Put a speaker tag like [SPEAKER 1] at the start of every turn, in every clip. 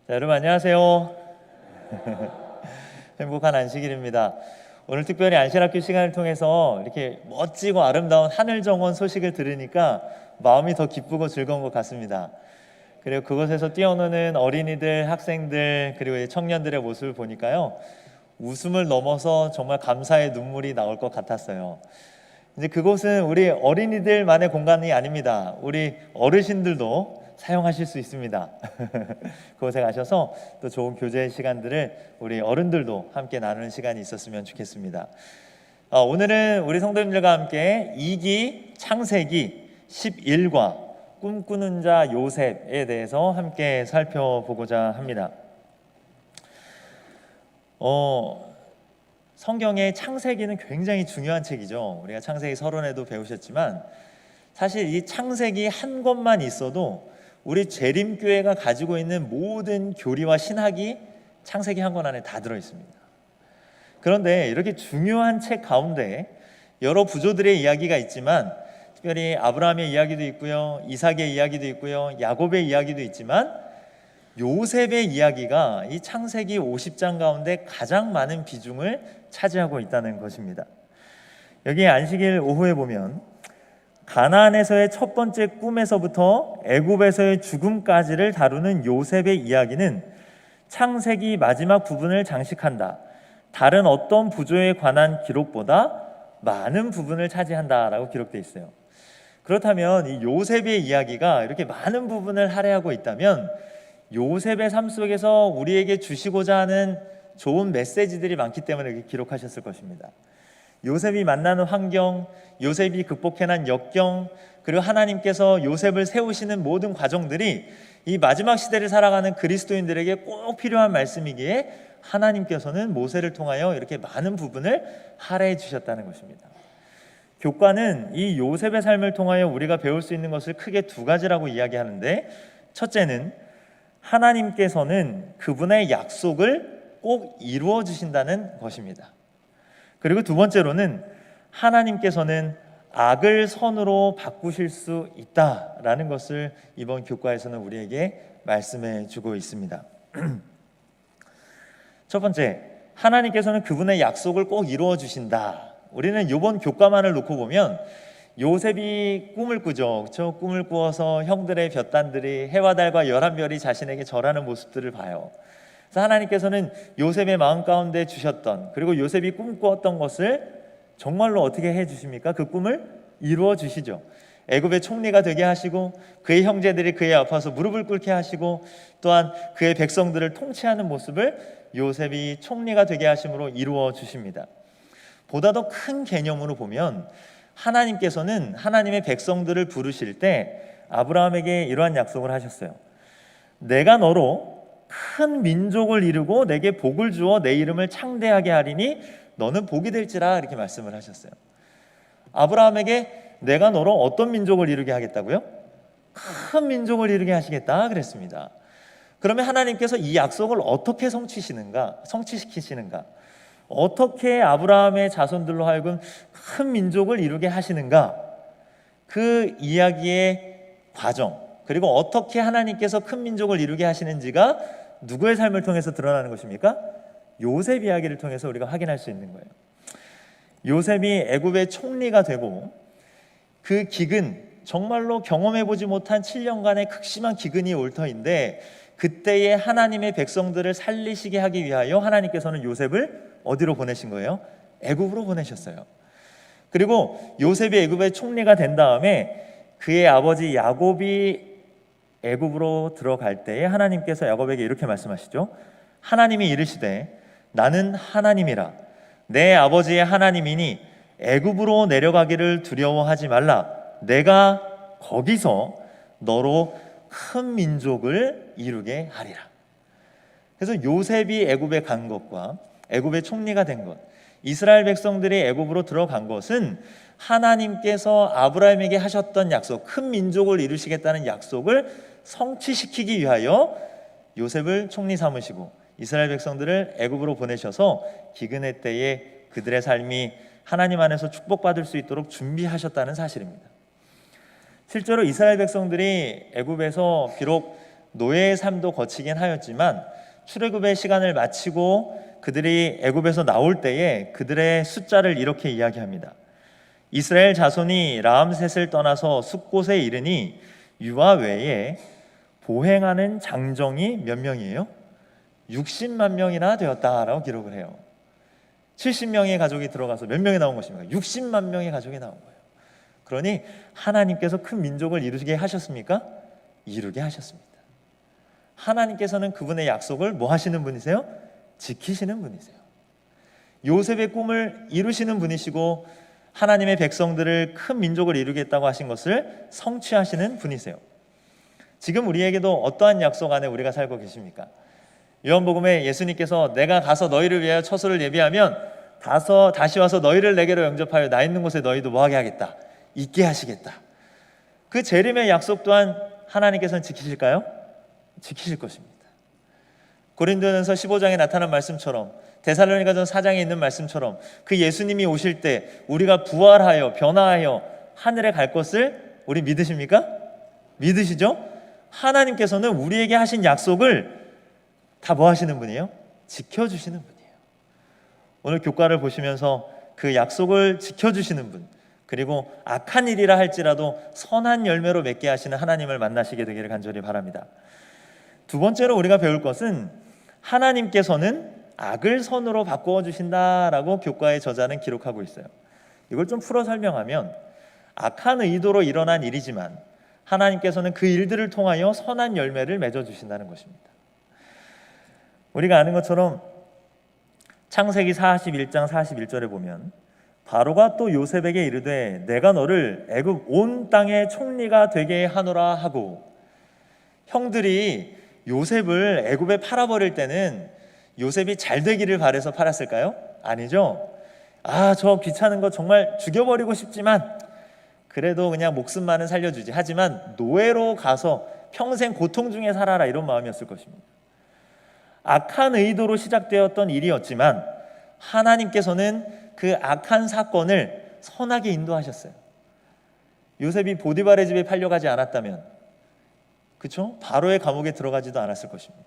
[SPEAKER 1] 자, 여러분 안녕하세요. 행복한 안식일입니다. 오늘 특별히 안식학교 시간을 통해서 이렇게 멋지고 아름다운 하늘 정원 소식을 들으니까 마음이 더 기쁘고 즐거운 것 같습니다. 그리고 그곳에서 뛰어노는 어린이들, 학생들, 그리고 청년들의 모습을 보니까요, 웃음을 넘어서 정말 감사의 눈물이 나올 것 같았어요. 이제 그곳은 우리 어린이들만의 공간이 아닙니다. 우리 어르신들도 사용하실 수 있습니다. 그곳에 가셔서 또 좋은 교제 시간들을 우리 어른들도 함께 나누는 시간이 있었으면 좋겠습니다. 오늘은 우리 성도님들과 함께 2기 창세기 11과 꿈꾸는 자 요셉에 대해서 함께 살펴보고자 합니다. 성경의 창세기는 굉장히 중요한 책이죠. 우리가 창세기 서론에도 배우셨지만 사실 이 창세기 한 권만 있어도 우리 재림교회가 가지고 있는 모든 교리와 신학이 창세기 한 권 안에 다 들어있습니다. 그런데 이렇게 중요한 책 가운데 여러 부조들의 이야기가 있지만, 특별히 아브라함의 이야기도 있고요, 이삭의 이야기도 있고요, 야곱의 이야기도 있지만 요셉의 이야기가 이 창세기 50장 가운데 가장 많은 비중을 차지하고 있다는 것입니다. 여기 안식일 오후에 보면 가나안에서의 첫 번째 꿈에서부터 애굽에서의 죽음까지를 다루는 요셉의 이야기는 창세기 마지막 부분을 장식한다, 다른 어떤 부조에 관한 기록보다 많은 부분을 차지한다라고 기록되어 있어요. 그렇다면 이 요셉의 이야기가 이렇게 많은 부분을 할애하고 있다면 요셉의 삶 속에서 우리에게 주시고자 하는 좋은 메시지들이 많기 때문에 이렇게 기록하셨을 것입니다. 요셉이 만나는 환경, 요셉이 극복해낸 역경, 그리고 하나님께서 요셉을 세우시는 모든 과정들이 이 마지막 시대를 살아가는 그리스도인들에게 꼭 필요한 말씀이기에 하나님께서는 모세를 통하여 이렇게 많은 부분을 할애해 주셨다는 것입니다. 교과는 이 요셉의 삶을 통하여 우리가 배울 수 있는 것을 크게 두 가지라고 이야기하는데, 첫째는 하나님께서는 그분의 약속을 꼭 이루어 주신다는 것입니다. 그리고 두 번째로는 하나님께서는 악을 선으로 바꾸실 수 있다라는 것을 이번 교과에서는 우리에게 말씀해 주고 있습니다. 첫 번째, 하나님께서는 그분의 약속을 꼭 이루어 주신다. 우리는 이번 교과만을 놓고 보면 요셉이 꿈을 꾸죠. 그렇죠? 꿈을 꾸어서 형들의 볕단들이 해와 달과 11별이 자신에게 절하는 모습들을 봐요. 그래서 하나님께서는 요셉의 마음 가운데 주셨던, 그리고 요셉이 꿈꾸었던 것을 정말로 어떻게 해주십니까? 그 꿈을 이루어 주시죠. 애굽의 총리가 되게 하시고, 그의 형제들이 그의 앞에서 무릎을 꿇게 하시고, 또한 그의 백성들을 통치하는 모습을 요셉이 총리가 되게 하심으로 이루어 주십니다. 보다 더 큰 개념으로 보면 하나님께서는 하나님의 백성들을 부르실 때 아브라함에게 이러한 약속을 하셨어요. 내가 너로 큰 민족을 이루고 내게 복을 주어 내 이름을 창대하게 하리니 너는 복이 될지라, 이렇게 말씀을 하셨어요. 아브라함에게 내가 너로 어떤 민족을 이루게 하겠다고요? 큰 민족을 이루게 하시겠다 그랬습니다. 그러면 하나님께서 이 약속을 어떻게 성취시키시는가? 어떻게 아브라함의 자손들로 하여금 큰 민족을 이루게 하시는가? 그 이야기의 과정, 그리고 어떻게 하나님께서 큰 민족을 이루게 하시는지가 누구의 삶을 통해서 드러나는 것입니까? 요셉 이야기를 통해서 우리가 확인할 수 있는 거예요. 요셉이 애굽의 총리가 되고, 그 기근, 정말로 경험해보지 못한 7년간의 극심한 기근이 올 터인데, 그때의 하나님의 백성들을 살리시게 하기 위하여 하나님께서는 요셉을 어디로 보내신 거예요? 애굽으로 보내셨어요. 그리고 요셉이 애굽의 총리가 된 다음에 그의 아버지 야곱이 애굽으로 들어갈 때에 하나님께서 야곱에게 이렇게 말씀하시죠. 하나님이 이르시되 나는 하나님이라, 내 아버지의 하나님이니 애굽으로 내려가기를 두려워하지 말라. 내가 거기서 너로 큰 민족을 이루게 하리라. 그래서 요셉이 애굽에 간 것과 애굽의 총리가 된 것, 이스라엘 백성들이 애굽으로 들어간 것은 하나님께서 아브라함에게 하셨던 약속, 큰 민족을 이루시겠다는 약속을 성취시키기 위하여 요셉을 총리 삼으시고 이스라엘 백성들을 애굽으로 보내셔서 기근의 때에 그들의 삶이 하나님 안에서 축복받을 수 있도록 준비하셨다는 사실입니다. 실제로 이스라엘 백성들이 애굽에서 비록 노예의 삶도 거치긴 하였지만 출애굽의 시간을 마치고 그들이 애굽에서 나올 때에 그들의 숫자를 이렇게 이야기합니다. 이스라엘 자손이 라암셋을 떠나서 숫곳에 이르니 유아 외에 보행하는 장정이 몇 명이에요? 60만 명이나 되었다라고 기록을 해요. 70명의 가족이 들어가서 몇 명이 나온 것입니까? 60만 명의 가족이 나온 거예요. 그러니 하나님께서 큰 민족을 이루게 하셨습니까? 이루게 하셨습니다. 하나님께서는 그분의 약속을 뭐 하시는 분이세요? 지키시는 분이세요. 요셉의 꿈을 이루시는 분이시고 하나님의 백성들을 큰 민족을 이루겠다고 하신 것을 성취하시는 분이세요. 지금 우리에게도 어떠한 약속 안에 우리가 살고 계십니까? 요한복음에 예수님께서 내가 가서 너희를 위하여 처소를 예비하면 다시 와서 너희를 내게로 영접하여 나 있는 곳에 너희도 뭐하게 하겠다? 있게 하시겠다. 그 재림의 약속 또한 하나님께서는 지키실까요? 지키실 것입니다. 고린도전서 15장에 나타난 말씀처럼 데살로니가전 4장에 있는 말씀처럼 그 예수님이 오실 때 우리가 부활하여 변화하여 하늘에 갈 것을 우리 믿으십니까? 믿으시죠? 하나님께서는 우리에게 하신 약속을 다 뭐 하시는 분이에요? 지켜주시는 분이에요. 오늘 교과를 보시면서 그 약속을 지켜주시는 분, 그리고 악한 일이라 할지라도 선한 열매로 맺게 하시는 하나님을 만나시게 되기를 간절히 바랍니다. 두 번째로 우리가 배울 것은 하나님께서는 악을 선으로 바꾸어 주신다라고 교과의 저자는 기록하고 있어요. 이걸 좀 풀어 설명하면 악한 의도로 일어난 일이지만 하나님께서는 그 일들을 통하여 선한 열매를 맺어 주신다는 것입니다. 우리가 아는 것처럼 창세기 41장 41절에 보면 바로가 또 요셉에게 이르되 내가 너를 애굽 온 땅의 총리가 되게 하노라 하고, 형들이 요셉을 애굽에 팔아버릴 때는 요셉이 잘 되기를 바라서 팔았을까요? 아니죠. 저 귀찮은 거 정말 죽여버리고 싶지만 그래도 그냥 목숨만은 살려주지. 하지만 노예로 가서 평생 고통 중에 살아라, 이런 마음이었을 것입니다. 악한 의도로 시작되었던 일이었지만 하나님께서는 그 악한 사건을 선하게 인도하셨어요. 요셉이 보디발의 집에 팔려가지 않았다면, 그렇죠? 바로의 감옥에 들어가지도 않았을 것입니다.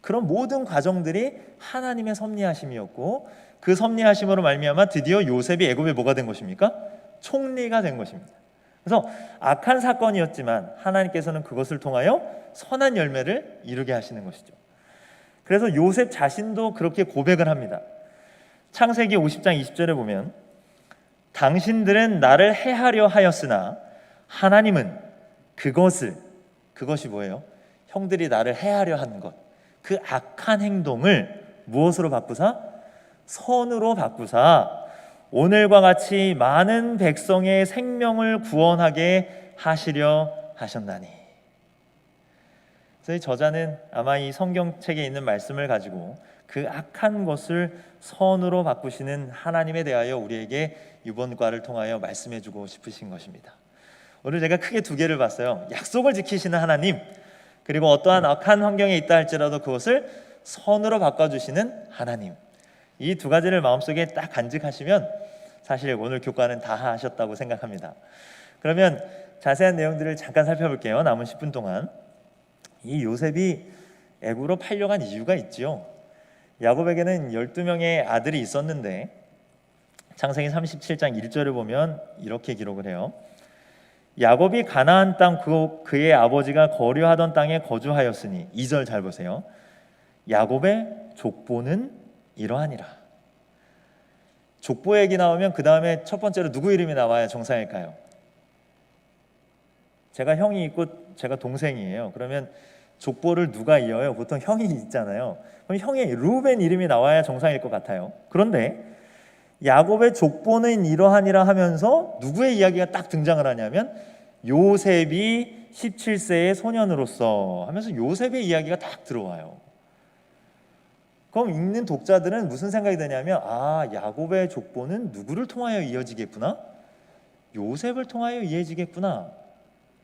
[SPEAKER 1] 그런 모든 과정들이 하나님의 섭리하심이었고, 그 섭리하심으로 말미암아 드디어 요셉이 애굽에 뭐가 된 것입니까? 총리가 된 것입니다. 그래서 악한 사건이었지만 하나님께서는 그것을 통하여 선한 열매를 이루게 하시는 것이죠. 그래서 요셉 자신도 그렇게 고백을 합니다. 창세기 50장 20절에 보면 당신들은 나를 해하려 하였으나 하나님은 그것이 뭐예요? 형들이 나를 해하려 하는 것, 그 악한 행동을 무엇으로 바꾸사? 선으로 바꾸사 오늘과 같이 많은 백성의 생명을 구원하게 하시려 하셨나니. 그래서 저자는 아마 이 성경책에 있는 말씀을 가지고 그 악한 것을 선으로 바꾸시는 하나님에 대하여 우리에게 이번 과를 통하여 말씀해주고 싶으신 것입니다. 오늘 제가 크게 두 개를 봤어요. 약속을 지키시는 하나님, 그리고 어떠한 악한 환경에 있다 할지라도 그것을 선으로 바꿔주시는 하나님. 이 두 가지를 마음속에 딱 간직하시면 사실 오늘 교과는 다 하셨다고 생각합니다. 그러면 자세한 내용들을 잠깐 살펴볼게요. 남은 10분 동안. 이 요셉이 애굽으로 팔려간 이유가 있지요. 야곱에게는 12명의 아들이 있었는데 창세기 37장 1절을 보면 이렇게 기록을 해요. 야곱이 가나안 땅 그의 아버지가 거류하던 땅에 거주하였으니, 2절 잘 보세요. 야곱의 족보는 이러하니라. 족보 얘기 나오면 그 다음에 첫 번째로 누구 이름이 나와야 정상일까요? 제가 형이 있고 제가 동생이에요. 그러면 족보를 누가 이어요? 보통 형이 있잖아요. 그럼 형의 루벤 이름이 나와야 정상일 것 같아요. 그런데 야곱의 족보는 이러하니라 하면서 누구의 이야기가 딱 등장을 하냐면 요셉이 17세의 소년으로서 하면서 요셉의 이야기가 딱 들어와요. 그럼 읽는 독자들은 무슨 생각이 드냐면 야곱의 족보는 누구를 통하여 이어지겠구나? 요셉을 통하여 이어지겠구나.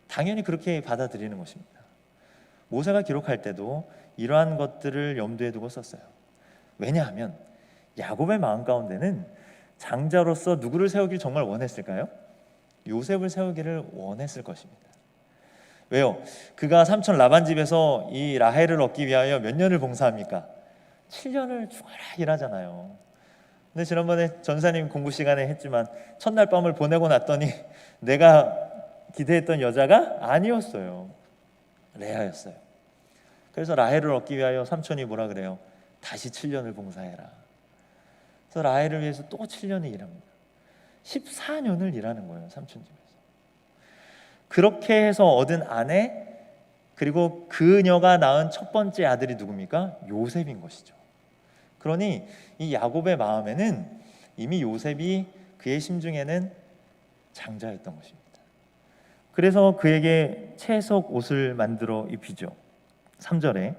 [SPEAKER 1] 당연히 그렇게 받아들이는 것입니다. 모세가 기록할 때도 이러한 것들을 염두에 두고 썼어요. 왜냐하면 야곱의 마음 가운데는 장자로서 누구를 세우길 정말 원했을까요? 요셉을 세우기를 원했을 것입니다. 왜요? 그가 삼촌 라반 집에서 이 라헬을 얻기 위하여 몇 년을 봉사합니까? 7년을 죽어라 일하잖아요. 근데 지난번에 전사님 공부 시간에 했지만 첫날 밤을 보내고 났더니 내가 기대했던 여자가 아니었어요. 레아였어요. 그래서 라헬을 얻기 위하여 삼촌이 뭐라 그래요? 다시 7년을 봉사해라. 그래서 라헬을 위해서 또 7년을 일합니다. 14년을 일하는 거예요, 삼촌 집에서. 그렇게 해서 얻은 아내, 그리고 그녀가 낳은 첫 번째 아들이 누굽니까? 요셉인 것이죠. 그러니 이 야곱의 마음에는 이미 요셉이 그의 심중에는 장자였던 것입니다. 그래서 그에게 채석 옷을 만들어 입히죠. 3절에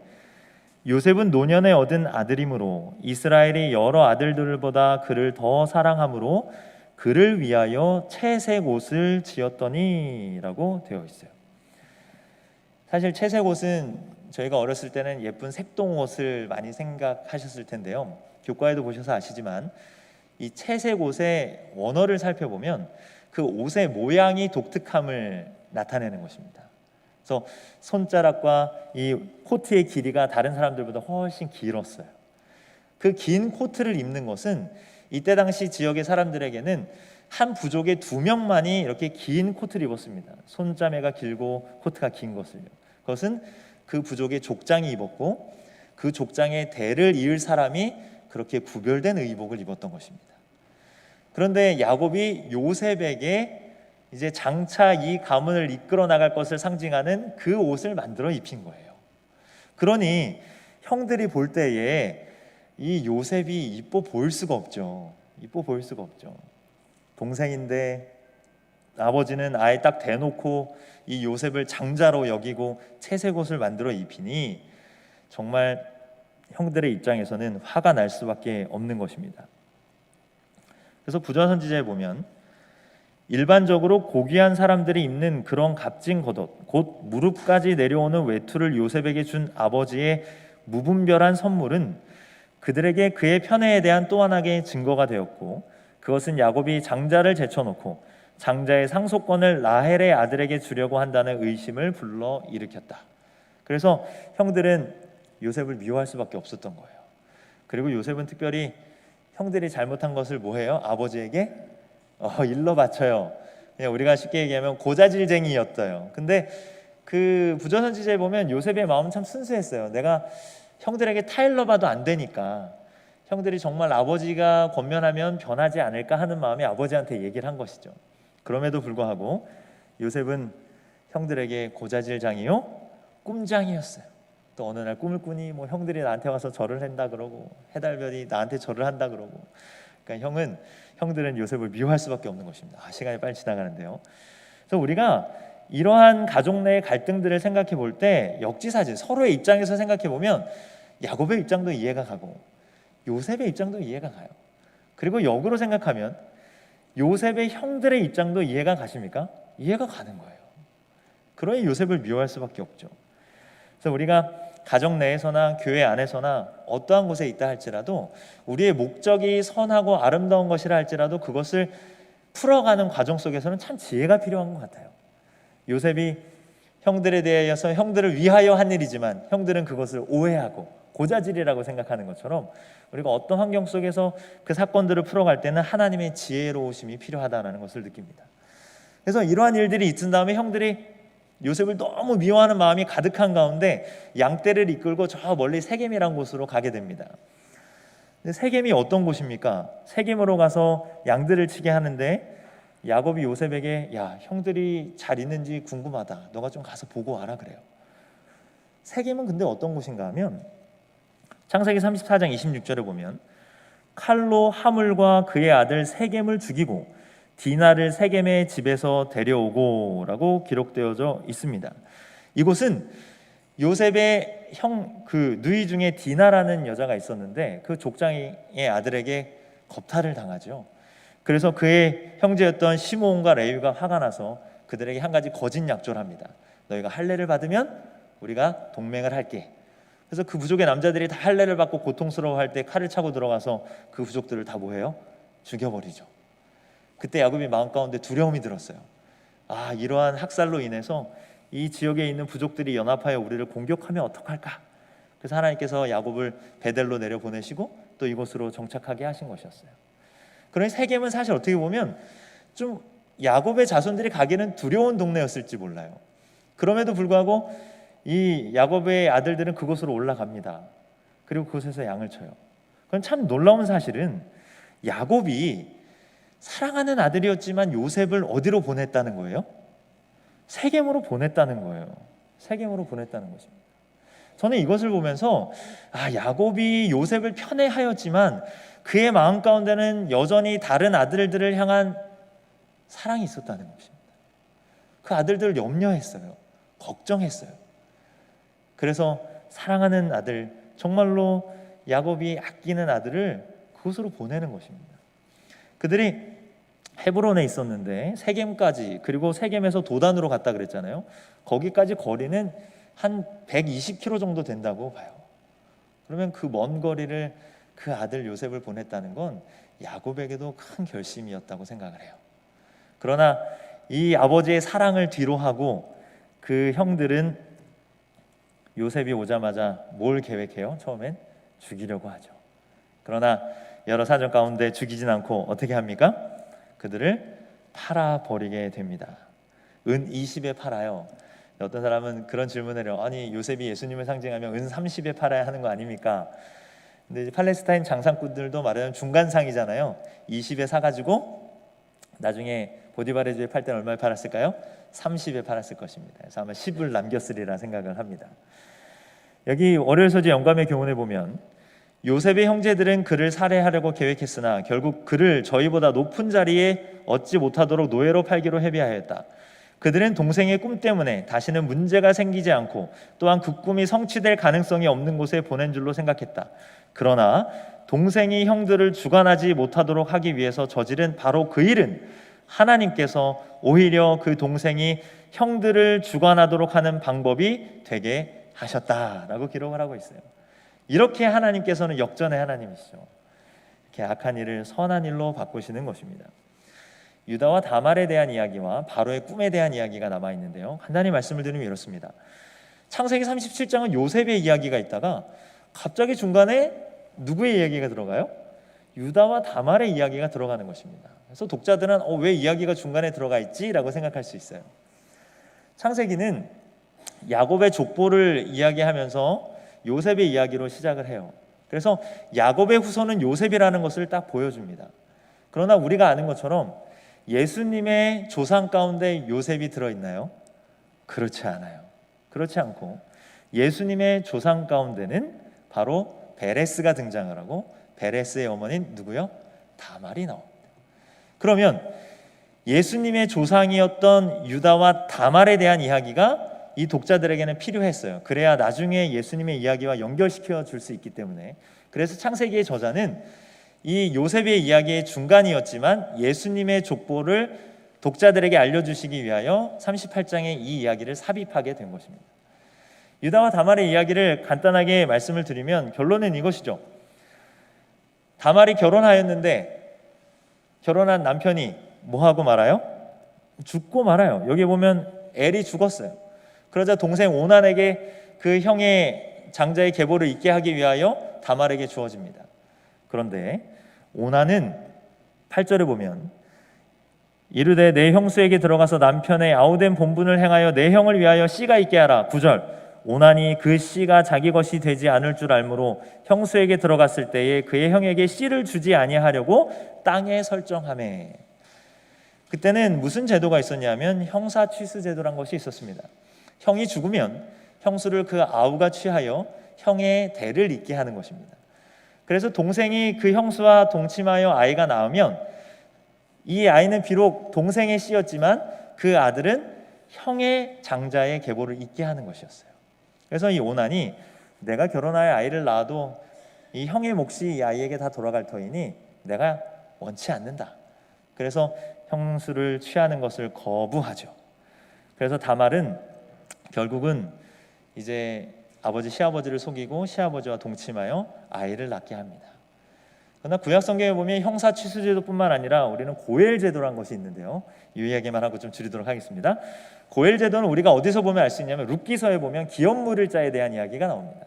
[SPEAKER 1] 요셉은 노년에 얻은 아들이므로 이스라엘이 여러 아들들보다 그를 더 사랑함으로 그를 위하여 채색 옷을 지었더니 라고 되어 있어요. 사실 채색 옷은 저희가 어렸을 때는 예쁜 색동 옷을 많이 생각하셨을 텐데요. 교과에도 보셔서 아시지만 이 채색 옷의 원어를 살펴보면 그 옷의 모양이 독특함을 나타내는 것입니다. 그래서 손자락과 이 코트의 길이가 다른 사람들보다 훨씬 길었어요. 그 긴 코트를 입는 것은 이때 당시 지역의 사람들에게는 한 부족의 2명만이 이렇게 긴 코트를 입었습니다. 손자매가 길고 코트가 긴 것을요. 그것은 그 부족의 족장이 입었고 그 족장의 대를 이을 사람이 그렇게 구별된 의복을 입었던 것입니다. 그런데 야곱이 요셉에게 이제 장차 이 가문을 이끌어 나갈 것을 상징하는 그 옷을 만들어 입힌 거예요. 그러니 형들이 볼 때에 이 요셉이 이뻐 보일 수가 없죠. 이뻐 보일 수가 없죠. 동생인데 아버지는 아예 딱 대놓고 이 요셉을 장자로 여기고 채색 옷을 만들어 입히니 정말 형들의 입장에서는 화가 날 수밖에 없는 것입니다. 그래서 부조선지자에 보면 일반적으로 고귀한 사람들이 입는 그런 값진 겉옷, 곧 무릎까지 내려오는 외투를 요셉에게 준 아버지의 무분별한 선물은 그들에게 그의 편애에 대한 또 하나의 증거가 되었고, 그것은 야곱이 장자를 제쳐놓고 장자의 상속권을 라헬의 아들에게 주려고 한다는 의심을 불러 일으켰다. 그래서 형들은 요셉을 미워할 수밖에 없었던 거예요. 그리고 요셉은 특별히 형들이 잘못한 것을 뭐해요? 아버지에게 일러 바쳐요. 그냥 우리가 쉽게 얘기하면 고자질쟁이였어요. 근데 그 부조선지자에 보면 요셉의 마음은 참 순수했어요. 내가 형들에게 타일러 봐도 안 되니까 형들이 정말 아버지가 권면하면 변하지 않을까 하는 마음에 아버지한테 얘기를 한 것이죠. 그럼에도 불구하고 요셉은 형들에게 고자질장이요? 꿈장이었어요. 또 어느 날 꿈을 꾸니 뭐 형들이 나한테 와서 절을 한다 그러고 해달별이 나한테 절을 한다 그러고, 그러니까 형들은 요셉을 미워할 수밖에 없는 것입니다. 시간이 빨리 지나가는데요. 그래서 우리가 이러한 가족 내의 갈등들을 생각해 볼 때 역지사지 서로의 입장에서 생각해 보면 야곱의 입장도 이해가 가고 요셉의 입장도 이해가 가요. 그리고 역으로 생각하면 요셉의 형들의 입장도 이해가 가십니까? 이해가 가는 거예요. 그러니 요셉을 미워할 수밖에 없죠. 그래서 우리가 가정 내에서나 교회 안에서나 어떠한 곳에 있다 할지라도 우리의 목적이 선하고 아름다운 것이라 할지라도 그것을 풀어가는 과정 속에서는 참 지혜가 필요한 것 같아요. 요셉이 형들에 대해서 형들을 위하여 한 일이지만 형들은 그것을 오해하고 고자질이라고 생각하는 것처럼 우리가 어떤 환경 속에서 그 사건들을 풀어갈 때는 하나님의 지혜로우심이 필요하다는 것을 느낍니다. 그래서 이러한 일들이 있은 다음에 형들이 요셉을 너무 미워하는 마음이 가득한 가운데 양떼를 이끌고 저 멀리 세겜이라는 곳으로 가게 됩니다. 근데 세겜이 어떤 곳입니까? 세겜으로 가서 양들을 치게 하는데 야곱이 요셉에게 야, 형들이 잘 있는지 궁금하다. 너가 좀 가서 보고 와라 그래요. 세겜은 근데 어떤 곳인가 하면 창세기 34장 26절에 보면 칼로 하물과 그의 아들 세겜을 죽이고 디나를 세겜의 집에서 데려오고 라고 기록되어져 있습니다. 이곳은 요셉의 그 누이 중에 디나라는 여자가 있었는데 그 족장의 아들에게 겁탈을 당하죠. 그래서 그의 형제였던 시므온과 레위가 화가 나서 그들에게 한 가지 거짓 약조를 합니다. 너희가 할례를 받으면 우리가 동맹을 할게. 그래서 그 부족의 남자들이 다 할례를 받고 고통스러워할 때 칼을 차고 들어가서 그 부족들을 다 뭐해요? 죽여버리죠. 그때 야곱이 마음 가운데 두려움이 들었어요. 이러한 학살로 인해서 이 지역에 있는 부족들이 연합하여 우리를 공격하면 어떡할까? 그래서 하나님께서 야곱을 베델로 내려보내시고 또 이곳으로 정착하게 하신 것이었어요. 그러니 세겜은 사실 어떻게 보면 좀 야곱의 자손들이 가기는 두려운 동네였을지 몰라요. 그럼에도 불구하고 이 야곱의 아들들은 그곳으로 올라갑니다. 그리고 그곳에서 양을 쳐요. 그건 참 놀라운 사실은 야곱이 사랑하는 아들이었지만 요셉을 어디로 보냈다는 거예요? 세겜으로 보냈다는 거예요. 세겜으로 보냈다는 것입니다. 저는 이것을 보면서 야곱이 요셉을 편애하였지만 그의 마음 가운데는 여전히 다른 아들들을 향한 사랑이 있었다는 것입니다. 그 아들들을 염려했어요. 걱정했어요. 그래서 사랑하는 아들, 정말로 야곱이 아끼는 아들을 그곳으로 보내는 것입니다. 그들이 헤브론에 있었는데 세겜까지, 그리고 세겜에서 도단으로 갔다 그랬잖아요. 거기까지 거리는 한 120km 정도 된다고 봐요. 그러면 그 먼 거리를 그 아들 요셉을 보냈다는 건 야곱에게도 큰 결심이었다고 생각을 해요. 그러나 이 아버지의 사랑을 뒤로하고 그 형들은 요셉이 오자마자 뭘 계획해요? 처음엔 죽이려고 하죠. 그러나 여러 사정 가운데 죽이진 않고 어떻게 합니까? 그들을 팔아버리게 됩니다. 은 20에 팔아요. 어떤 사람은 그런 질문을 해요. 아니 요셉이 예수님을 상징하면 은 30에 팔아야 하는 거 아닙니까? 근데 이제 팔레스타인 장사꾼들도 말하자면 중간상이잖아요. 20에 사가지고 나중에 보디바레주에 팔 때는 얼마에 팔았을까요? 30에 팔았을 것입니다. 그래서 아마 10을 남겼으리라 생각을 합니다. 여기 월요일서지 영감의 교훈에 보면 요셉의 형제들은 그를 살해하려고 계획했으나 결국 그를 저희보다 높은 자리에 얻지 못하도록 노예로 팔기로 협의하였다. 그들은 동생의 꿈 때문에 다시는 문제가 생기지 않고 또한 그 꿈이 성취될 가능성이 없는 곳에 보낸 줄로 생각했다. 그러나 동생이 형들을 주관하지 못하도록 하기 위해서 저지른 바로 그 일은 하나님께서 오히려 그 동생이 형들을 주관하도록 하는 방법이 되게 하셨다라고 기록을 하고 있어요. 이렇게 하나님께서는 역전의 하나님이시죠. 이렇게 악한 일을 선한 일로 바꾸시는 것입니다. 유다와 다말에 대한 이야기와 바로의 꿈에 대한 이야기가 남아 있는데요. 간단히 말씀을 드리면 이렇습니다. 창세기 37장은 요셉의 이야기가 있다가 갑자기 중간에 누구의 이야기가 들어가요? 유다와 다말의 이야기가 들어가는 것입니다. 그래서 독자들은 왜 이야기가 중간에 들어가 있지? 라고 생각할 수 있어요. 창세기는 야곱의 족보를 이야기하면서 요셉의 이야기로 시작을 해요. 그래서 야곱의 후손은 요셉이라는 것을 딱 보여줍니다. 그러나 우리가 아는 것처럼 예수님의 조상 가운데 요셉이 들어있나요? 그렇지 않아요. 그렇지 않고 예수님의 조상 가운데는 바로 베레스가 등장을 하고 베레스의 어머니는 누구요? 다말이 나옵니다. 그러면 예수님의 조상이었던 유다와 다말에 대한 이야기가 이 독자들에게는 필요했어요. 그래야 나중에 예수님의 이야기와 연결시켜 줄 수 있기 때문에. 그래서 창세기의 저자는 이 요셉의 이야기의 중간이었지만 예수님의 족보를 독자들에게 알려주시기 위하여 38장에 이 이야기를 삽입하게 된 것입니다. 유다와 다말의 이야기를 간단하게 말씀을 드리면 결론은 이것이죠. 다말이 결혼하였는데 결혼한 남편이 뭐하고 말아요? 죽고 말아요. 여기 보면 엘이 죽었어요. 그러자 동생 오난에게 그 형의 장자의 계보를 잊게 하기 위하여 다말에게 주어집니다. 그런데 오난은 8절에 보면 이르되 내 형수에게 들어가서 남편의 아우된 본분을 행하여 내 형을 위하여 씨가 있게 하라. 9절 오난이 그 씨가 자기 것이 되지 않을 줄 알므로 형수에게 들어갔을 때에 그의 형에게 씨를 주지 아니하려고 땅에 설정하매. 그때는 무슨 제도가 있었냐면 형사 취수 제도란 것이 있었습니다. 형이 죽으면 형수를 그 아우가 취하여 형의 대를 잇게 하는 것입니다. 그래서 동생이 그 형수와 동침하여 아이가 낳으면 이 아이는 비록 동생의 씨였지만 그 아들은 형의 장자의 계보를 잇게 하는 것이었어요. 그래서 이 오난이 내가 결혼하여 아이를 낳아도 이 형의 몫이 이 아이에게 다 돌아갈 터이니 내가 원치 않는다. 그래서 형수를 취하는 것을 거부하죠. 그래서 다말은 결국은 이제 아버지 시아버지를 속이고 시아버지와 동침하여 아이를 낳게 합니다. 그러나 구약 성경에 보면 형사 취수 제도뿐만 아니라 우리는 고엘 제도라는 것이 있는데요. 이 이야기만 하고 좀 줄이도록 하겠습니다. 고엘 제도는 우리가 어디서 보면 알 수 있냐면 룻기서에 보면 기업 물을 자에 대한 이야기가 나옵니다.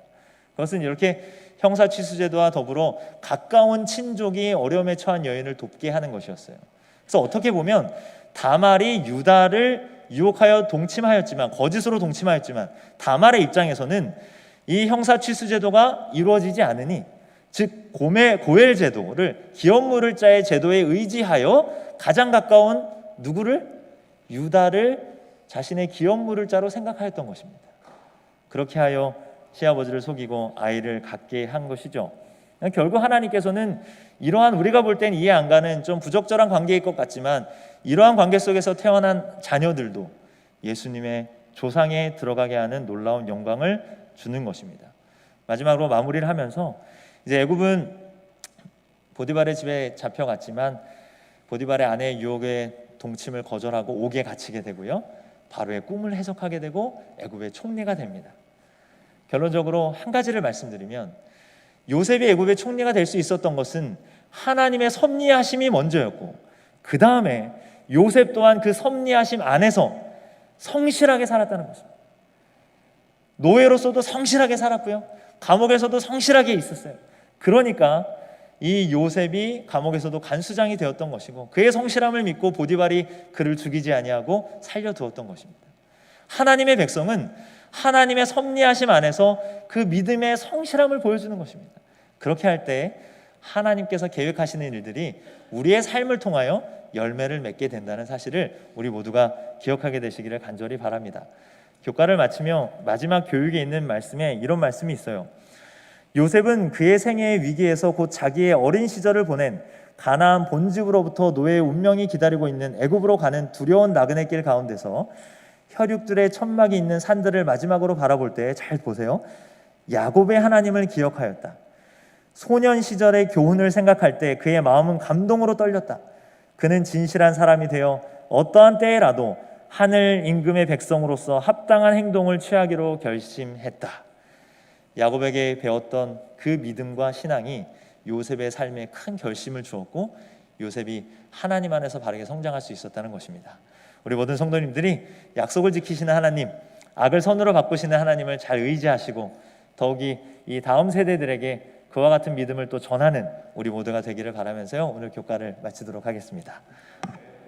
[SPEAKER 1] 그것은 이렇게 형사 취수 제도와 더불어 가까운 친족이 어려움에 처한 여인을 돕게 하는 것이었어요. 그래서 어떻게 보면 다말이 유다를 유혹하여 동침하였지만, 거짓으로 동침하였지만, 다말의 입장에서는 이 형사 취수 제도가 이루어지지 않으니, 즉 고엘 제도를 기업 물을 자의 제도에 의지하여 가장 가까운 누구를? 유다를 자신의 기업 물을 자로 생각하였던 것입니다. 그렇게 하여 시아버지를 속이고 아이를 갖게 한 것이죠. 결국 하나님께서는 이러한 우리가 볼 땐 이해 안 가는 좀 부적절한 관계일 것 같지만, 이러한 관계 속에서 태어난 자녀들도 예수님의 조상에 들어가게 하는 놀라운 영광을 주는 것입니다. 마지막으로 마무리를 하면서, 이제 애굽은 보디발의 집에 잡혀갔지만 보디발의 아내의 유혹에 동침을 거절하고 옥에 갇히게 되고요, 바로의 꿈을 해석하게 되고 애굽의 총리가 됩니다. 결론적으로 한 가지를 말씀드리면, 요셉이 애굽의 총리가 될 수 있었던 것은 하나님의 섭리하심이 먼저였고, 그 다음에 요셉 또한 그 섭리하심 안에서 성실하게 살았다는 것입니다. 노예로서도 성실하게 살았고요, 감옥에서도 성실하게 있었어요. 그러니까 이 요셉이 감옥에서도 간수장이 되었던 것이고, 그의 성실함을 믿고 보디발이 그를 죽이지 아니하고 살려두었던 것입니다. 하나님의 백성은 하나님의 섭리하심 안에서 그 믿음의 성실함을 보여주는 것입니다. 그렇게 할 때 하나님께서 계획하시는 일들이 우리의 삶을 통하여 열매를 맺게 된다는 사실을 우리 모두가 기억하게 되시기를 간절히 바랍니다. 교과를 마치며 마지막 교육에 있는 말씀에 이런 말씀이 있어요. 요셉은 그의 생애의 위기에서 곧 자기의 어린 시절을 보낸 가나안 본집으로부터 노예의 운명이 기다리고 있는 애굽으로 가는 두려운 나그네 길 가운데서 혈육들의 천막이 있는 산들을 마지막으로 바라볼 때 잘 보세요. 야곱의 하나님을 기억하였다. 소년 시절의 교훈을 생각할 때 그의 마음은 감동으로 떨렸다. 그는 진실한 사람이 되어 어떠한 때에라도 하늘 임금의 백성으로서 합당한 행동을 취하기로 결심했다. 야곱에게 배웠던 그 믿음과 신앙이 요셉의 삶에 큰 결심을 주었고, 요셉이 하나님 안에서 바르게 성장할 수 있었다는 것입니다. 우리 모든 성도님들이 약속을 지키시는 하나님, 악을 선으로 바꾸시는 하나님을 잘 의지하시고, 더욱이 이 다음 세대들에게 그와 같은 믿음을 또 전하는 우리 모두가 되기를 바라면서요, 오늘 교과를 마치도록 하겠습니다.